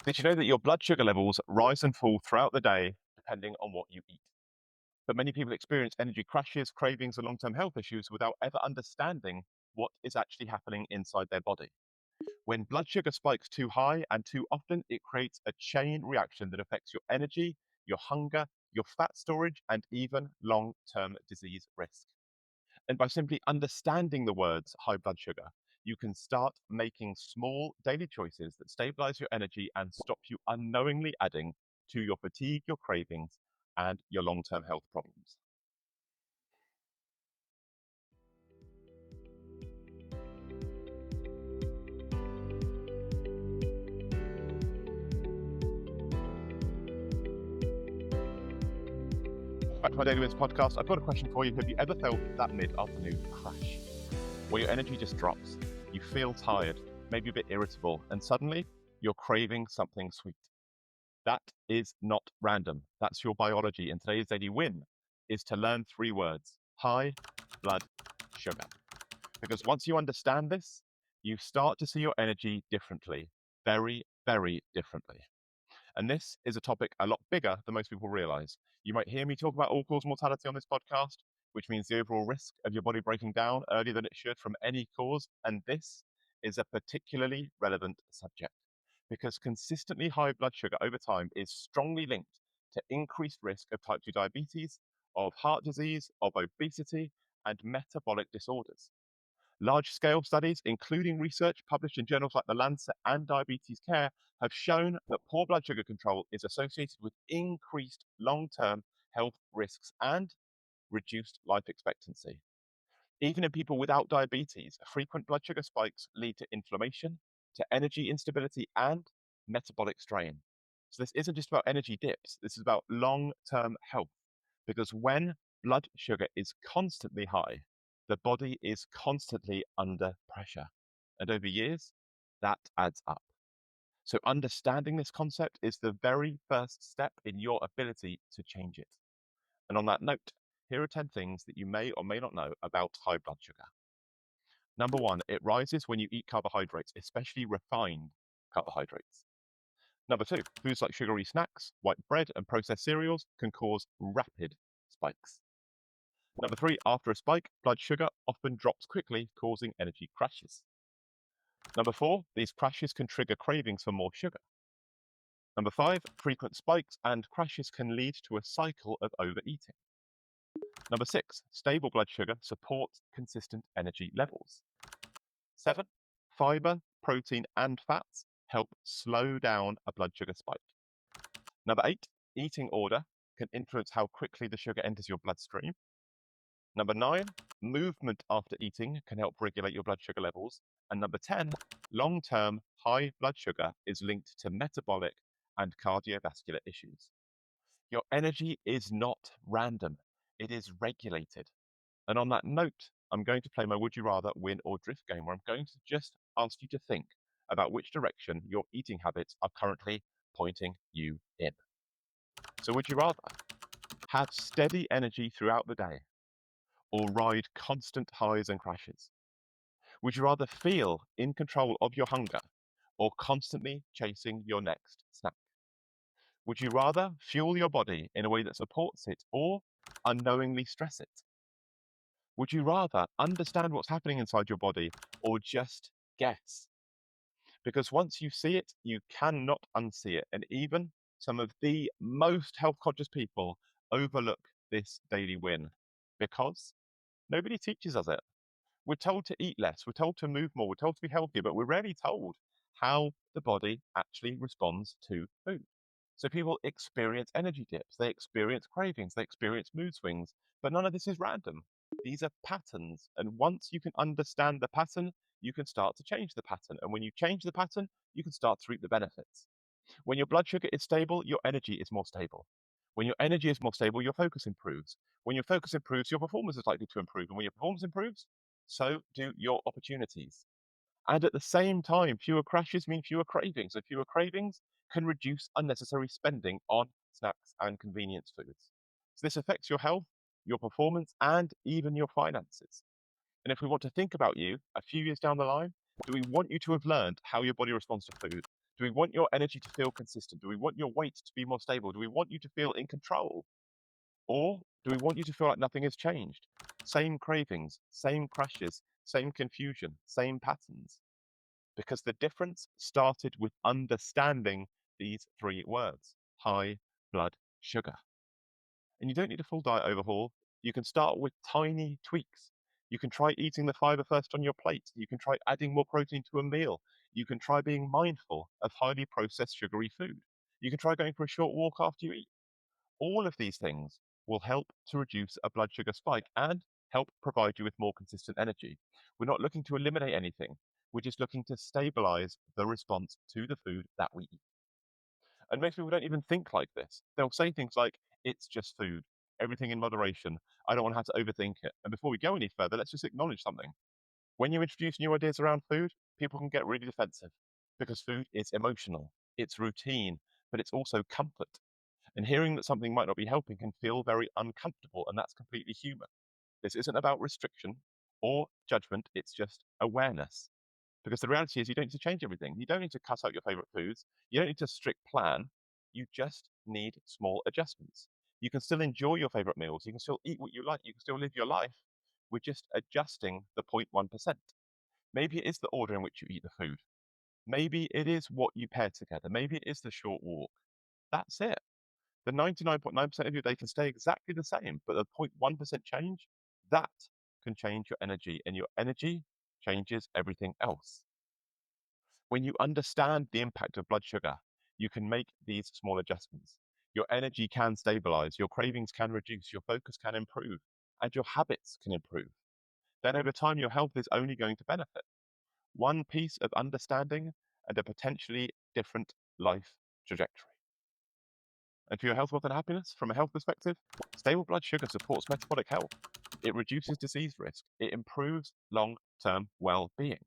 Did you know that your blood sugar levels rise and fall throughout the day depending on what you eat? But many people experience energy crashes, cravings, and long term health issues without ever understanding what is actually happening inside their body. When blood sugar spikes too high and too often, it creates a chain reaction that affects your energy, your hunger, your fat storage, and even long term disease risk. And by simply understanding the words high blood sugar, you can start making small daily choices that stabilize your energy and stop you unknowingly adding to your fatigue, your cravings, and your long term health problems. Back to my Daily Wins podcast. I've got a question for you. Have you ever felt that mid afternoon crash where your energy just drops? You feel tired, maybe a bit irritable, and suddenly you're craving something sweet. That is not random. That's your biology. And today's daily win is to learn three words: high blood sugar. Because once you understand this, you start to see your energy differently, very, very differently. And this is a topic a lot bigger than most people realize. You might hear me talk about all cause mortality on this podcast, which means the overall risk of your body breaking down earlier than it should from any cause. And this is a particularly relevant subject because consistently high blood sugar over time is strongly linked to increased risk of type 2 diabetes, of heart disease, of obesity, and metabolic disorders. Large scale studies, including research published in journals like The Lancet and Diabetes Care, have shown that poor blood sugar control is associated with increased long term health risks and reduced life expectancy. Even in people without diabetes, frequent blood sugar spikes lead to inflammation, to energy instability, and metabolic strain. So, this isn't just about energy dips, this is about long term health. Because when blood sugar is constantly high, the body is constantly under pressure. And over years, that adds up. So, understanding this concept is the very first step in your ability to change it. And on that note, here are 10 things that you may or may not know about high blood sugar. Number one, it rises when you eat carbohydrates, especially refined carbohydrates. Number two, foods like sugary snacks, white bread, and processed cereals can cause rapid spikes. Number three, after a spike, blood sugar often drops quickly, causing energy crashes. Number four, these crashes can trigger cravings for more sugar. Number five, frequent spikes and crashes can lead to a cycle of overeating. Number six, stable blood sugar supports consistent energy levels. Seven, fiber, protein, and fats help slow down a blood sugar spike. Number eight, eating order can influence how quickly the sugar enters your bloodstream. Number nine, movement after eating can help regulate your blood sugar levels. And number 10, long term high blood sugar is linked to metabolic and cardiovascular issues. Your energy is not random, it is regulated. And on that note, I'm going to play my Would You Rather Win or Drift game where I'm going to just ask you to think about which direction your eating habits are currently pointing you in. So, would you rather have steady energy throughout the day or ride constant highs and crashes? Would you rather feel in control of your hunger or constantly chasing your next snack? Would you rather fuel your body in a way that supports it or unknowingly stress it? Would you rather understand what's happening inside your body or just guess? Because once you see it, you cannot unsee it. And even some of the most health conscious people overlook this daily win because nobody teaches us it. We're told to eat less, we're told to move more, we're told to be healthier, but we're rarely told how the body actually responds to food. So people experience energy dips, they experience cravings, they experience mood swings, but none of this is random. These are patterns. And once you can understand the pattern, you can start to change the pattern. And when you change the pattern, you can start to reap the benefits. When your blood sugar is stable, your energy is more stable. When your energy is more stable, your focus improves. When your focus improves, your performance is likely to improve. And when your performance improves, so do your opportunities. And at the same time, fewer crashes mean fewer cravings, and fewer cravings can reduce unnecessary spending on snacks and convenience foods. So this affects your health, your performance, and even your finances. And if we want to think about you a few years down the line, do we want you to have learned how your body responds to food? Do we want your energy to feel consistent? Do we want your weight to be more stable? Do we want you to feel in control? Or do we want you to feel like nothing has changed? Same cravings, same crashes, same confusion, same patterns. Because the difference started with understanding these three words: high blood sugar. And you don't need a full diet overhaul. You can start with tiny tweaks. You can try eating the fiber first on your plate. You can try adding more protein to a meal. You can try being mindful of highly processed sugary food. You can try going for a short walk after you eat. All of these things will help to reduce a blood sugar spike and help provide you with more consistent energy. We're not looking to eliminate anything. We're just looking to stabilize the response to the food that we eat. And most people don't even think like this. They'll say things like, it's just food, everything in moderation. I don't want to have to overthink it. And before we go any further, let's just acknowledge something. When you introduce new ideas around food, people can get really defensive because food is emotional, it's routine, but it's also comfort. And hearing that something might not be helping can feel very uncomfortable, and that's completely human. This isn't about restriction or judgment, it's just awareness. Because the reality is, you don't need to change everything. You don't need to cut out your favorite foods. You don't need a strict plan. You just need small adjustments. You can still enjoy your favorite meals. You can still eat what you like. You can still live your life. We're just adjusting the 0.1%. Maybe it is the order in which you eat the food. Maybe it is what you pair together. Maybe it is the short walk. That's it. The 99.9% of your day can stay exactly the same, but the 0.1% change, that can change your energy, and your energy changes everything else. When you understand the impact of blood sugar, you can make these small adjustments. Your energy can stabilize, your cravings can reduce, your focus can improve, and your habits can improve. Then over time, your health is only going to benefit. One piece of understanding and a potentially different life trajectory. And for your health, wealth, and happiness, from a health perspective, stable blood sugar supports metabolic health. It reduces disease risk. It improves long-term well-being.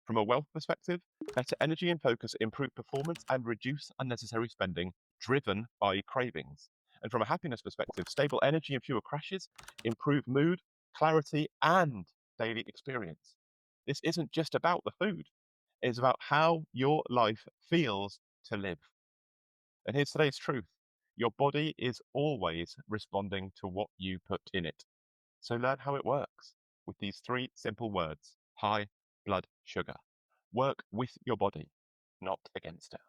From a wealth perspective, better energy and focus improve performance and reduce unnecessary spending driven by cravings. And from a happiness perspective, stable energy and fewer crashes improve mood, clarity, and daily experience. This isn't just about the food, it's about how your life feels to live. And here's today's truth: your body is always responding to what you put in it. So learn how it works with these three simple words: high blood sugar. Work with your body, not against it.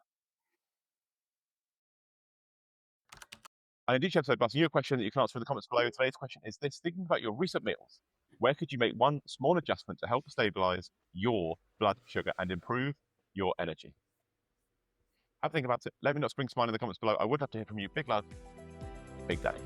And in each episode, I'm asking you a question that you can answer in the comments below. Today's question is this: thinking about your recent meals, where could you make one small adjustment to help stabilize your blood sugar and improve your energy? Have a think about it. Let me know, spring smile in the comments below. I would love to hear from you. Big love, Big Daddy.